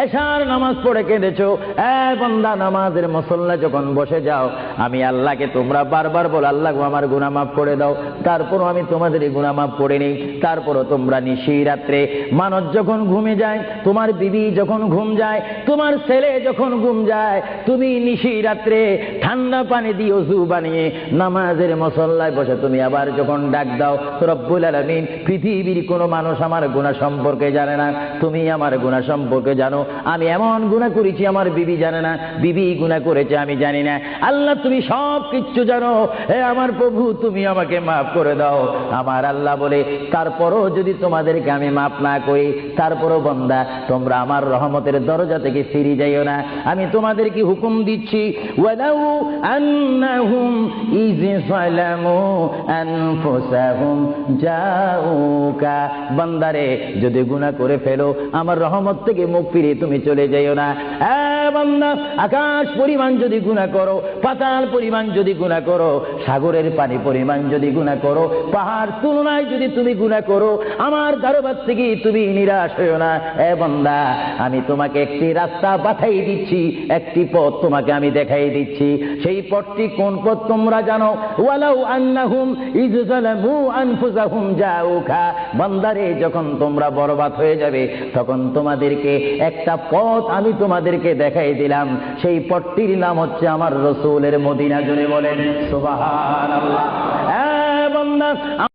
এশার নামাজ পড়ে কেঁদেছো, বান্দা নামাজের মুসল্লা যখন বসে যাও, আমি আল্লাহকে তোমরা বারবার বলো আল্লাহ আমার গুনাহ মাফ করে দাও, তারপরও আমি তোমাদের এই গুনাহ মাফ করে নিই। তারপরও তোমরা নিশি রাত্রে মানুষ যখন ঘুমে যায়, তোমার বিবি যখন ঘুম যায়, তোমার ছেলে যখন ঘুম যায়, তুমি নিশি রাত্রে ঠান্ডা পানি দিয়ে ওযু বানিয়ে নামাজের মুসল্লায় বসে তুমি আবার যখন ডাক দাও, রব্বুল আলামিন পৃথিবীর কোনো মানুষ আমার গুনাহ সম্পর্কে জানে না, তুমি আমার গুনাহ সম্পর্কে জানো। আমি এমন গুনাহ করেছি আমার বিবি জানে না, বিবি গুনাহ করেছে আমি জানি না, আল্লাহ তুমি সব কিচ্ছু জানো, হে আমার প্রভু তুমি আমাকে মাফ করে দাও। আমার আল্লাহ বলে তারপরও যদি তোমাদেরকে আমি মাফ না করি, তারপরও বান্দা তোমরা আমার রহমতের দরজা থেকে ফিরে যাইও না। আমি তোমাদেরকে হুকুম দিচ্ছি, ওয়ালাউ আন্নাহুম ইয যালামু আনফুসাহুম জাউকা, বান্দারে যদি গুনাহ করে ফেলো আমার রহমত থেকে মুখ ফিরিয়ে তুমি চলে যাইও না। বান্দা আকাশ পরিমাণ যদি গুনাহ করো, পাতাল পরিমাণ যদি গুনাহ করো, সাগরের পানি পরিমাণ যদি গুনাহ করো, পাহাড় তুলনায় যদি তুমি গুনাহ করো, আমার দরবার থেকে তুমি নিরাশ হইও না। বান্দা আমি তোমাকে একটি রাস্তা পাঠাই দিচ্ছি, একটি পথ তোমাকে আমি দেখাই দিচ্ছি। সেই পথটি কোন পথ তোমরা জানো? ওয়ালাউ আন্নাহুম ইয যালামু আনফুসাহুম জাউকা, বান্দারে যখন তোমরা বরবাদ হয়ে যাবে তখন তোমাদেরকে একটা পথ আমি তোমাদেরকে দেখাই দিলাম, সেই পথটির নাম হচ্ছে আমার রাসূলের মদিনা। জোরে বলেন সুবহানাল্লাহ। বান্দা